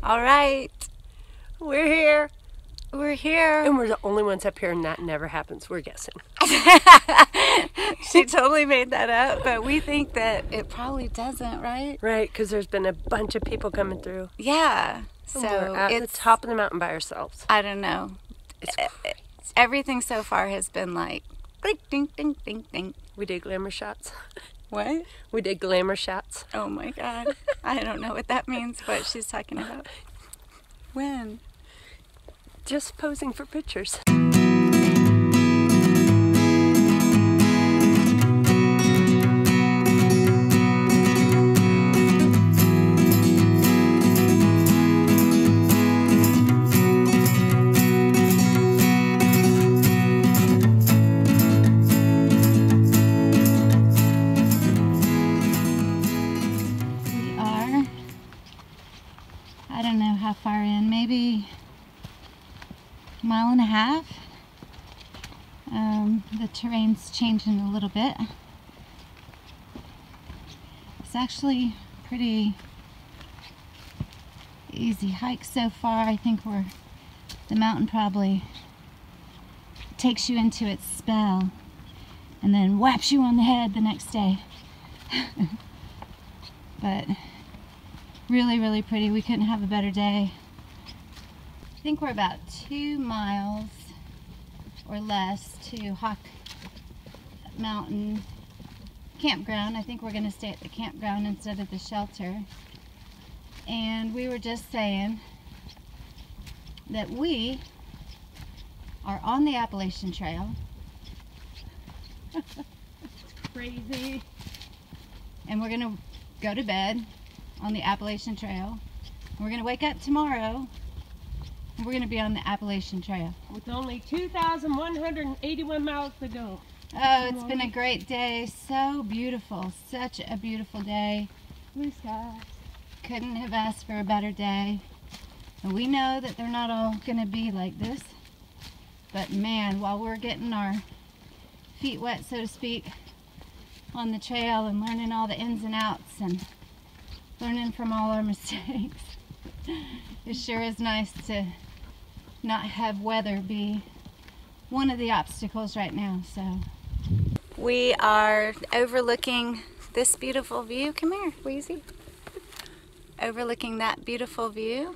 All right. We're here. We're here. And we're the only ones up here, and that never happens. We're guessing. She totally made that up, but we think that it probably doesn't, right? Right, because there's been a bunch of people coming through. Yeah. And So we're at it's the top of the mountain by ourselves. I don't know. It's crazy. Everything so far has been like, ding, ding, ding, ding, ding. We did glamour shots. What? We did glamour shots. Oh my God. I don't know what that means, what she's talking about. When? Just posing for pictures. I don't know how far in, maybe a mile and a half. The terrain's changing a little bit. It's actually pretty easy hike so far. I think the mountain probably takes you into its spell and then whaps you on the head the next day. But really, really pretty. We couldn't have a better day. I think we're about 2 miles or less to Hawk Mountain campground. I think we're going to stay at the campground instead of the shelter. And we were just saying that we are on the Appalachian Trail. It's crazy. And we're going to go to bed on the Appalachian Trail. We're going to wake up tomorrow and we're going to be on the Appalachian Trail. With only 2,181 miles to go. Oh, it's been a great day. So beautiful. Such a beautiful day. Blue skies. Couldn't have asked for a better day. And we know that they're not all going to be like this. But man, while we're getting our feet wet, so to speak, on the trail and learning all the ins and outs and learning from all our mistakes, it sure is nice to not have weather be one of the obstacles right now. So we are overlooking this beautiful view. Come here, Wheezie. Overlooking that beautiful view.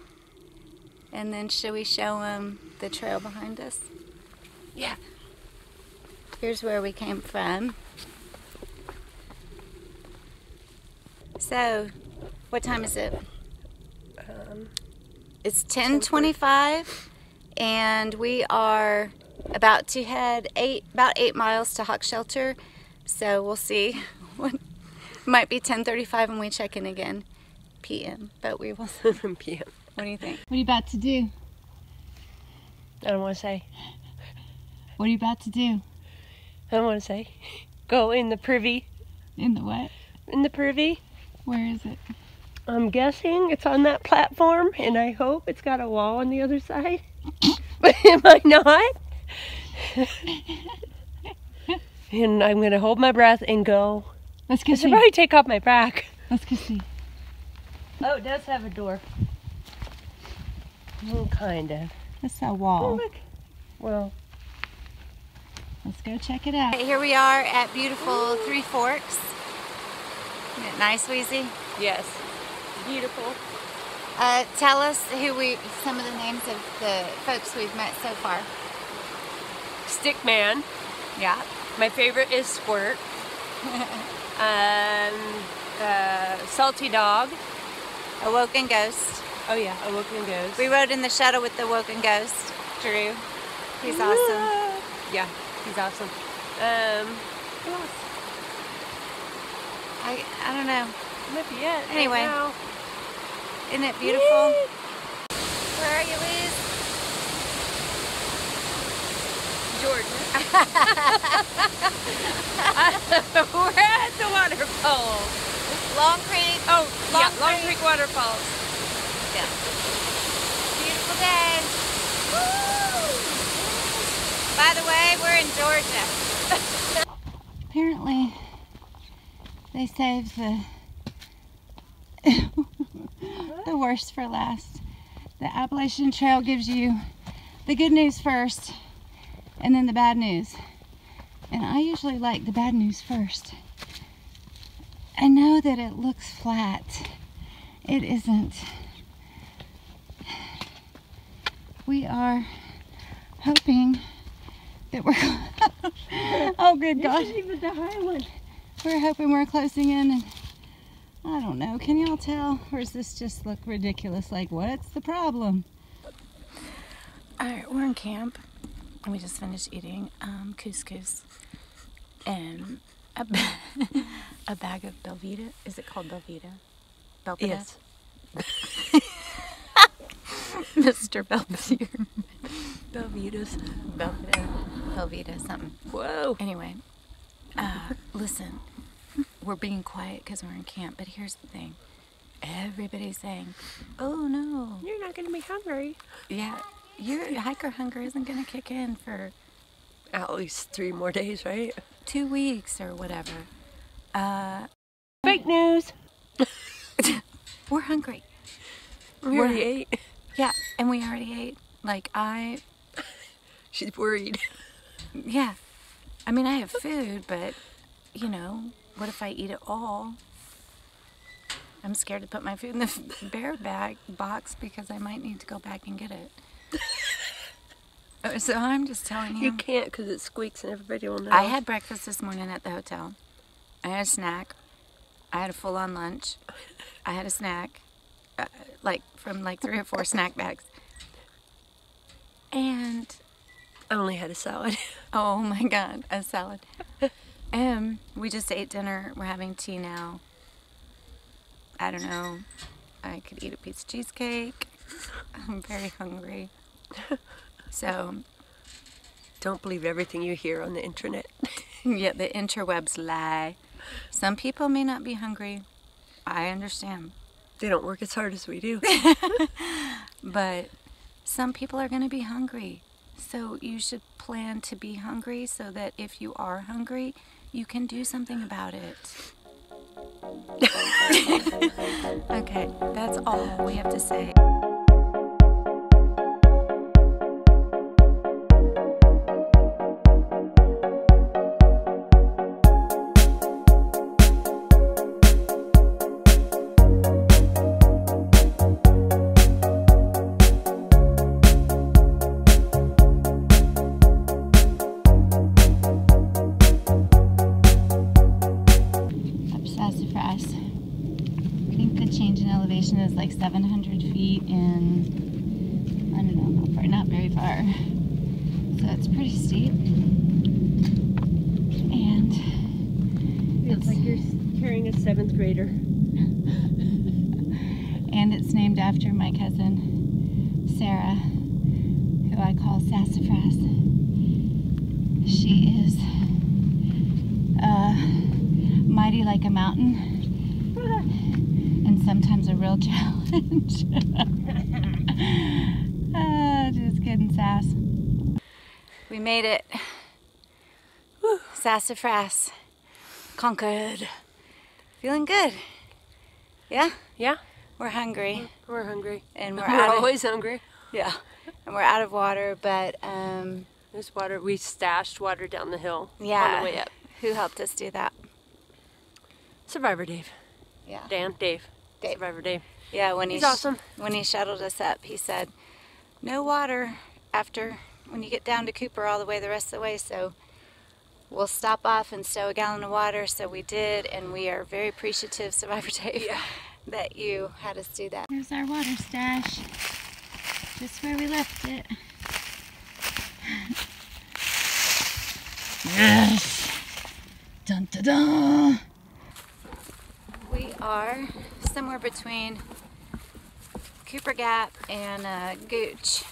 And then should we show them the trail behind us? Yeah. Here's where we came from. So, what time is it? It's 10:25, and we are about to head about 8 miles to Hawk Shelter. So we'll see. Might be 10:35 when we check in again, p.m. But we will. PM. What do you think? What are you about to do? I don't want to say. What are you about to do? I don't want to say. Go in the privy. In the what? In the privy. Where is it? I'm guessing it's on that platform, and I hope it's got a wall on the other side. But it might not. And I'm going to hold my breath and go. Let's go I see. should probably take off my back. Let's go see. Oh, it does have a door. Kind of. That's a wall. Oh, look. Well. Let's go check it out. Here we are at beautiful Three Forks. Isn't it nice, Wheezie? Yes. Beautiful. Tell us some of the names of the folks we've met so far. Stickman. Yeah. My favorite is Squirt. Salty Dog. Awoken Ghost. Oh yeah, Awoken Ghost. We rode in the shuttle with the Awoken Ghost, Drew. He's awesome. Yeah, he's awesome. Who else? I don't know. Might be it. Anyway. Right now. Isn't it beautiful? Yay. Where are you, Liz? Georgia. We're at the waterfall. Long Creek. Oh, Long Creek Waterfalls. Yeah. Beautiful day. Woo! By the way, we're in Georgia. Apparently, they saved the the worst for last. The Appalachian Trail gives you the good news first and then the bad news. And I usually like the bad news first. I know that it looks flat. It isn't. We are hoping that we're oh good gosh. This is even the high one. We're hoping we're closing in, and I don't know, can y'all tell? Or does this just look ridiculous? Like, what's the problem? Alright, we're in camp and we just finished eating couscous and a bag of Belvita. Is it called Belvita? Belvita? Yes. Mr. Belvedere. Belvitas. Belvita something. Whoa. Anyway, listen, we're being quiet because we're in camp, but here's the thing. Everybody's saying, oh no. You're not going to be hungry. Yeah, your hiker hunger isn't going to kick in for At least 3 more days, right? 2 weeks or whatever. Fake news. We're hungry. We already ate. Yeah, and we already ate. Like, She's worried. yeah. I mean, I have food, but, you know, what if I eat it all? I'm scared to put my food in the bear bag box because I might need to go back and get it. So I'm just telling you. You can't because it squeaks and everybody will know. I had breakfast this morning at the hotel. I had a snack. I had a full-on lunch. I had a snack, from 3 or 4 snack bags. And I only had a salad. oh my God, a salad. We just ate dinner. We're having tea now. I don't know. I could eat a piece of cheesecake. I'm very hungry. So, Don't believe everything you hear on the internet. yeah, the interwebs lie. Some people may not be hungry. I understand. They don't work as hard as we do. But some people are going to be hungry. So you should plan to be hungry so that if you are hungry, you can do something about it. Okay, that's all we have to say. Sassafras. I think the change in elevation is like 700 feet and I don't know how far, not very far. So it's pretty steep. And Feels like you're carrying a 7th grader. and it's named after my cousin Sarah, who I call Sassafras. She is mighty like a mountain and sometimes a real challenge. Just kidding, Sass. We made it. Woo. Sassafras. Conquered. Feeling good. Yeah? Yeah? We're hungry. We're hungry. And We're we're always hungry. Yeah. And we're out of water, but There's water. We stashed water down the hill yeah. on the way up. Who helped us do that? Survivor Dave. Yeah. Dave. Dave. Survivor Dave. Yeah, when He's awesome. When he shuttled us up, he said, no water when you get down to Cooper all the way the rest of the way, so we'll stop off and stow a gallon of water. So we did, and we are very appreciative, Survivor Dave, that you had us do that. Here's our water stash, just where we left it. Yes! Dun dun dun! We are somewhere between Cooper Gap and Gooch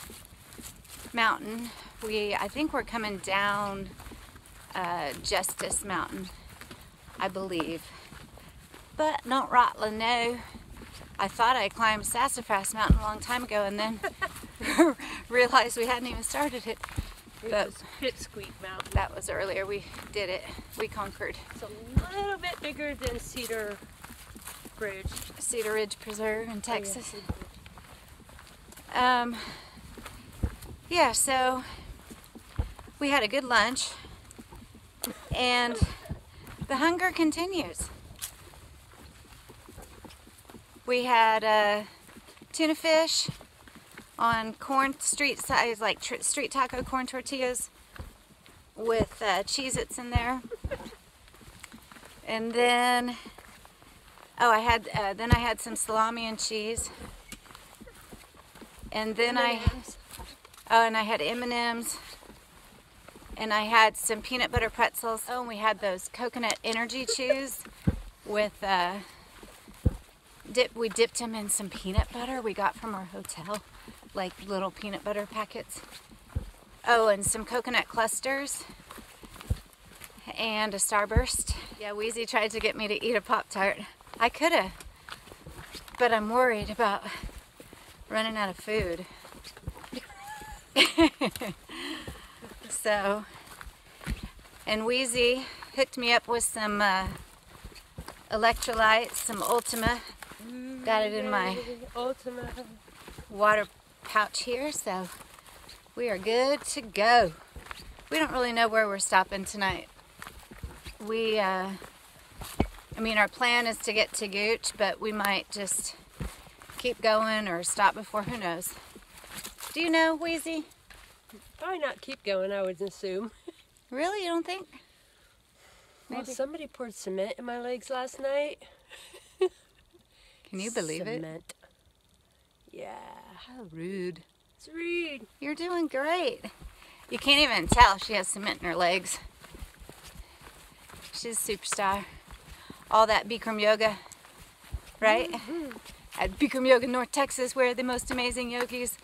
Mountain. I think we're coming down Justice Mountain, I believe. But not Rotland, no. I thought I climbed Sassafras Mountain a long time ago and then realized we hadn't even started it. But Pitsqueak Mountain. that was earlier. We did it. We conquered. It's a little bit bigger than Cedar Cedar Ridge Preserve in Texas. Yeah, so we had a good lunch and the hunger continues. We had tuna fish on corn street size, like street taco corn tortillas with Cheez-Its in there. And then, I had some salami and cheese. And then I had M&Ms. And I had some peanut butter pretzels. Oh, and we had those coconut energy chews with, we dipped them in some peanut butter we got from our hotel. Like little peanut butter packets. Oh, and some coconut clusters. And a Starburst. Yeah, Wheezie tried to get me to eat a Pop-Tart. I could've, but I'm worried about running out of food. So, and Wheezie hooked me up with some electrolytes, some Ultima. Got it in my water pouch here, so we are good to go. We don't really know where we're stopping tonight. Our plan is to get to Gooch, but we might just keep going or stop before, who knows. Do you know, Wheezie? Probably not keep going, I would assume. Really? You don't think? Well, somebody poured cement in my legs last night. Can you believe it? Cement. Yeah. How rude. It's rude. You're doing great. You can't even tell she has cement in her legs. She's a superstar. All that Bikram yoga, right? Mm-hmm. At Bikram Yoga, North Texas, where the most amazing yogis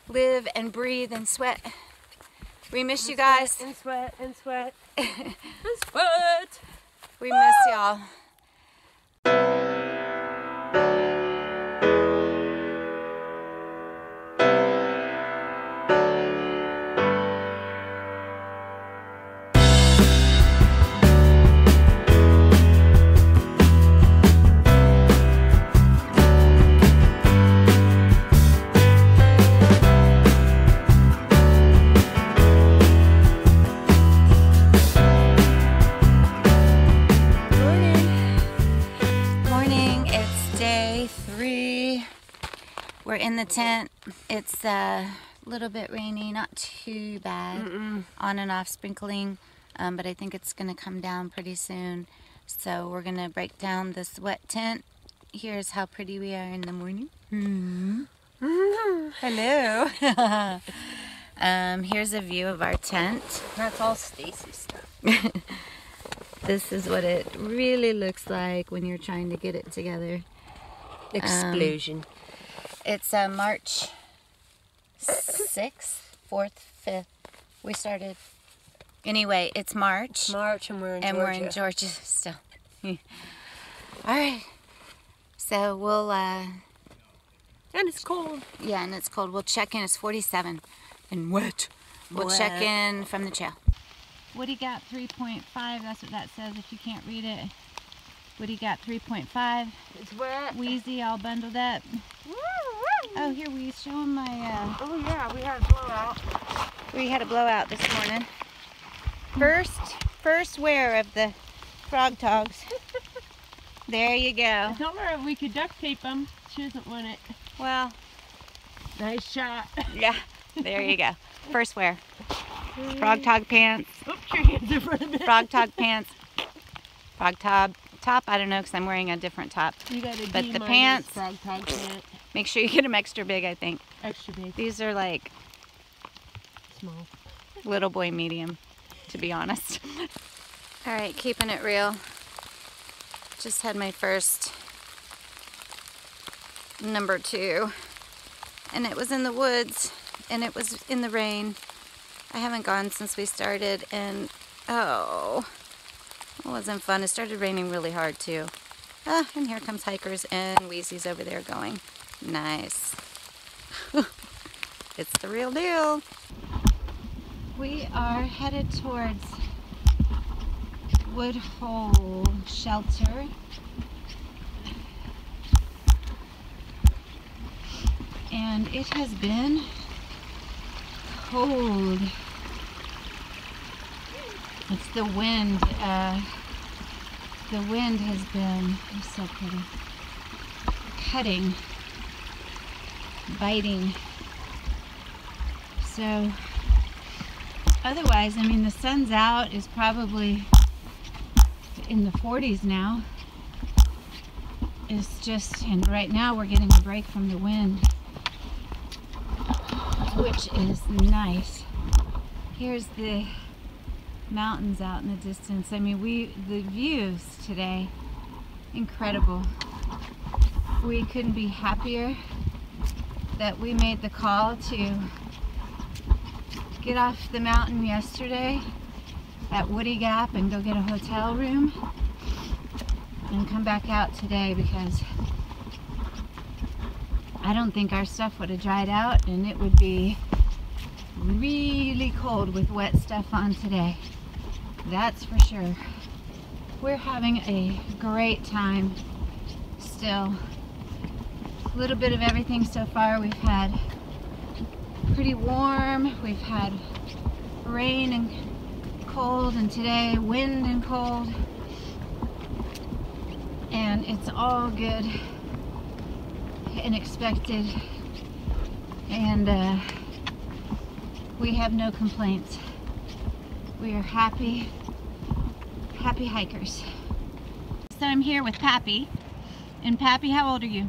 live and breathe and sweat. We miss you guys. And sweat, and sweat, and sweat. We miss y'all. We're in the tent. It's a little bit rainy, not too bad. On and off sprinkling, but I think it's gonna come down pretty soon. So we're gonna break down this wet tent. Here's how pretty we are in the morning. Hello. Here's a view of our tent. That's all Stacy stuff. This is what it really looks like when you're trying to get it together. Explosion. It's March 6th, 4th, 5th. We started. Anyway, it's March. And we're in Georgia. We're in Georgia still. All right. So we'll. And it's cold. Yeah, and it's cold. We'll check in. It's 47 and wet. We'll check in from the trail. Woody got 3.5. That's what that says if you can't read it. Woody got 3.5. It's wet. Wheezie all bundled up. Oh, here, Wheeze, show him my... Oh, yeah, we had a blowout. We had a blowout this morning. First wear of the frog togs. There you go. I told her we could duct tape them. She doesn't want it. Well. Nice shot. Yeah, there you go. First wear. Frog tog pants. Oops, your hands in front of it. Frog tog pants. Frog top, I don't know because I'm wearing a different top. You got a but D- the pants, frog tog pant. Make sure you get them extra big, I think. Extra big. These are like small. Little boy medium, to be honest. All right, keeping it real. Just had my first number 2. And it was in the woods, and it was in the rain. I haven't gone since we started, and oh, it wasn't fun. It started raining really hard too. And here comes hikers, and Wheezie's over there going. Nice. It's the real deal. We are headed towards Woodhole Shelter. and it has been cold. It's the wind. The wind has been so pretty. Cutting, biting. So otherwise, I mean, the sun's out. Is probably in the 40s now. It's just, and right now we're getting a break from the wind, which is nice. Here's the mountains out in the distance. I mean, the views today, incredible. We couldn't be happier that we made the call to get off the mountain yesterday at Woody Gap and go get a hotel room and come back out today, because I don't think our stuff would have dried out, and it would be really cold with wet stuff on today. That's for sure. We're having a great time still. A little bit of everything so far. We've had pretty warm, we've had rain and cold, and today wind and cold. And it's all good and expected, and we have no complaints. We are happy hikers. So I'm here with Pappy. And Pappy, how old are you?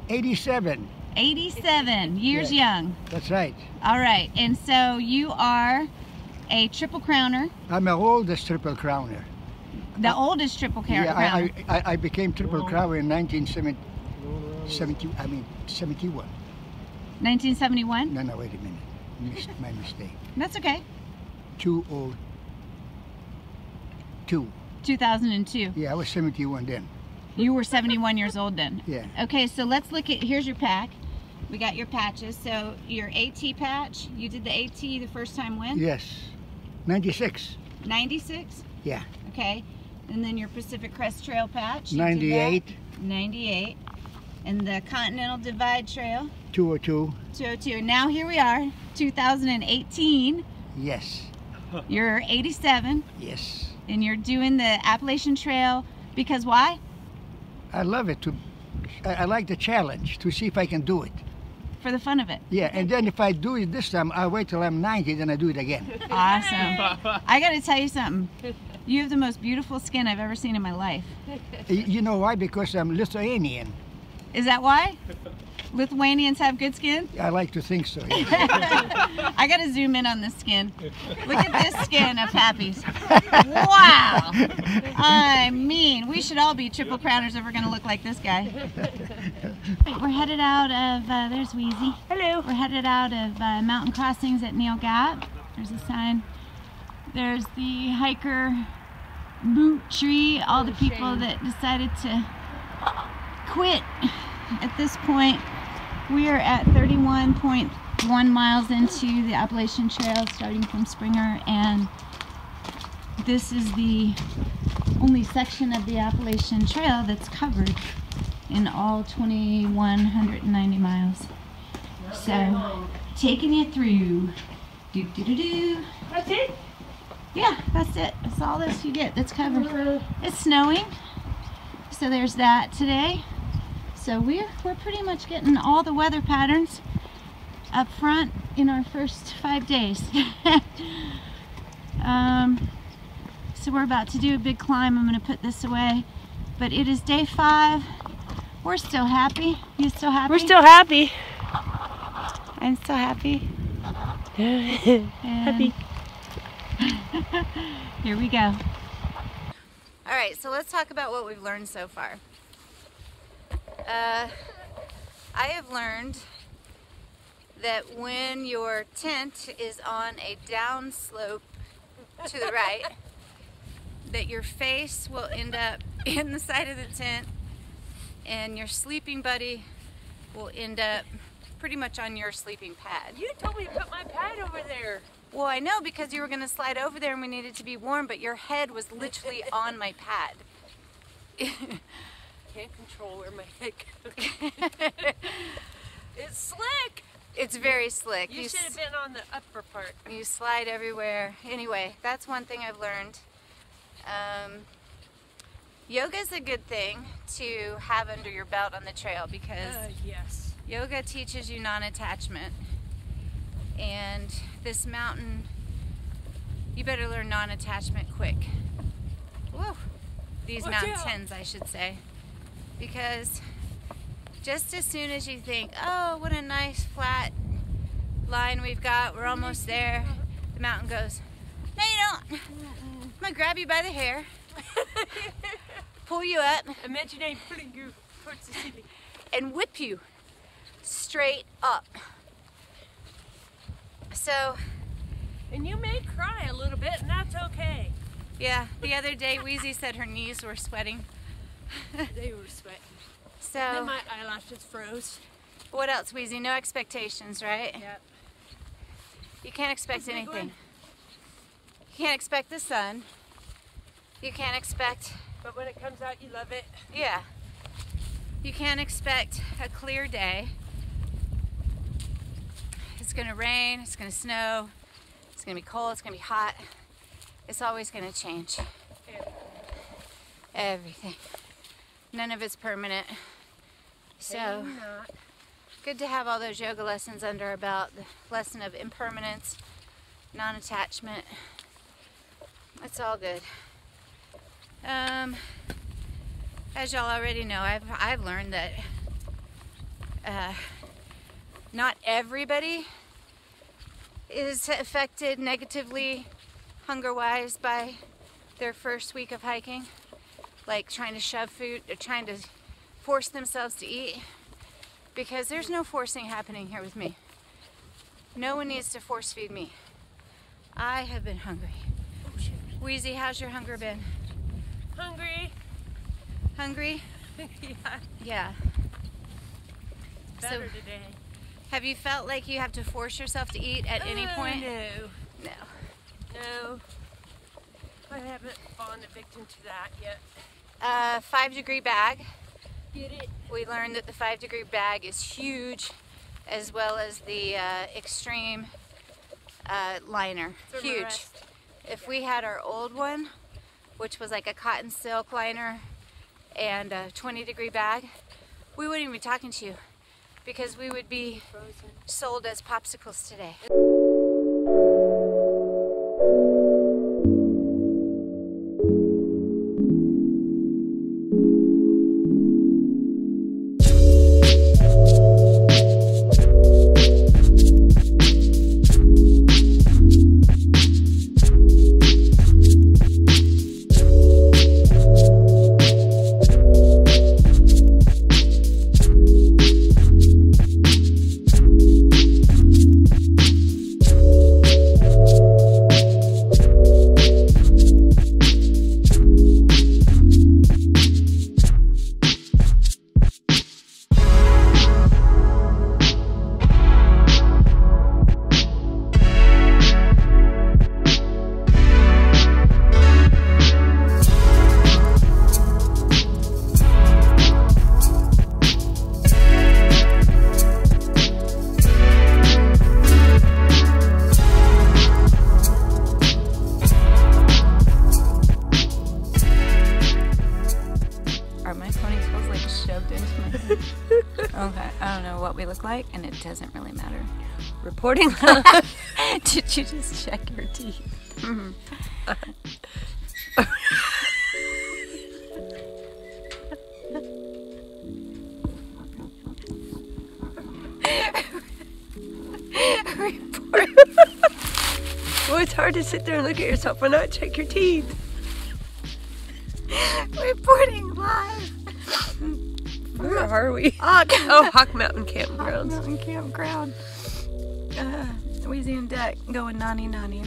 87. 87 years Yes, young. that's right. All right, and so you are a Triple Crowner. I'm an oldest Triple Crowner. The oldest Triple Crowner. Yeah, I became Triple Crowner in 1971. 1971? No, wait a minute. My mistake. That's okay. 2002. 2002. Yeah, I was 71 then. You were 71 years old then. Yeah. Okay, so let's look at, here's your pack. We got your patches. So your AT patch, you did the AT the first time when? Yes. 96. 96? Yeah. Okay. And then your Pacific Crest Trail patch. you 98. did that. 98. And the Continental Divide Trail. 202. 202. And now here we are, 2018. Yes. You're 87. Yes. And you're doing the Appalachian Trail because why? I love it. I like the challenge to see if I can do it. For the fun of it. Yeah, and then if I do it this time, I'll wait till I'm 90, then I do it again. Awesome. I got to tell you something. You have the most beautiful skin I've ever seen in my life. You know why? Because I'm Lithuanian. Is that why? Lithuanians have good skin? I like to think so. Yes. I got to zoom in on this skin. Look at this skin of Pappy's. Wow. I mean, we should all be Triple Crowners if we're going to look like this guy. Right, we're headed out of, there's Wheezie. Hello. We're headed out of mountain crossings at Neil Gap. There's a sign. There's the hiker boot tree. All the people that decided to quit at this point. We are at 31.1 miles into the Appalachian Trail, starting from Springer, and this is the only section of the Appalachian Trail that's covered in all 2,190 miles. So, taking you through. That's it? Yeah, that's it. That's all this you get that's covered. It's snowing, so there's that today. So we're pretty much getting all the weather patterns up front in our first 5 days. So we're about to do a big climb. I'm going to put this away, but it is day 5. We're still happy. You still happy? We're still happy. I'm still happy. Happy. Here we go. All right, so let's talk about what we've learned so far. I have learned that when your tent is on a down slope to the right, that your face will end up in the side of the tent and your sleeping buddy will end up pretty much on your sleeping pad. You told me to put my pad over there. Well, I know, because you were going to slide over there and we needed to be warm, but your head was literally on my pad. Can't control where my head goes. It's slick. It's very slick. You should have been on the upper part. You slide everywhere. Anyway, that's one thing I've learned. Yoga is a good thing to have under your belt on the trail because yes. yoga teaches you non-attachment. And this mountain, you better learn non-attachment quick. Woo! These mountains, I should say. Because just as soon as you think, oh, what a nice flat line we've got, we're almost there, the mountain goes, no you don't. I'm gonna grab you by the hair, pull you up, Imagine I'm pulling you towards the ceiling. and whip you straight up. So, And you may cry a little bit, and that's okay. yeah, the other day Wheezie said her knees were sweating. They were sweating. So, Then my eyelashes froze. what else, Wheezie? No expectations, right? Yep. You can't expect That's a big anything. one. You can't expect the sun. You can't expect, But when it comes out, you love it. yeah. You can't expect a clear day. It's gonna rain, it's gonna snow, it's gonna be cold, it's gonna be hot. It's always gonna change. Everything. None of it's permanent. So, Not. good to have all those yoga lessons under our belt. The lesson of impermanence, non-attachment. It's all good. As y'all already know, I've learned that not everybody is affected negatively, hunger-wise, by their first week of hiking. Like trying to shove food, or trying to force themselves to eat. Because there's no forcing happening here with me. No one needs to force feed me. I have been hungry. Oh, shit. Wheezie, how's your hunger been? Hungry? Hungry? Yeah. Yeah. Better today. Have you felt like you have to force yourself to eat at any point? No. No. No. I haven't fallen a victim to that yet. 5-degree bag. Get it? We learned that the 5-degree bag is huge, as well as the extreme liner. Huge. Thermarest. If we had our old one, which was like a cotton silk liner and a 20-degree bag, we wouldn't even be talking to you because we would be Frozen. sold as popsicles today. Are my ponytails like shoved into my head? Okay, I don't know what we look like, and it doesn't really matter. Reporting. Did you just check your teeth? Well, it's hard to sit there and look at yourself and not check your teeth. Reporting live. Where are we? Hawk. Oh, Hawk Mountain Campgrounds. Mountain Campground. Wheezie and Duck going nanny nanny.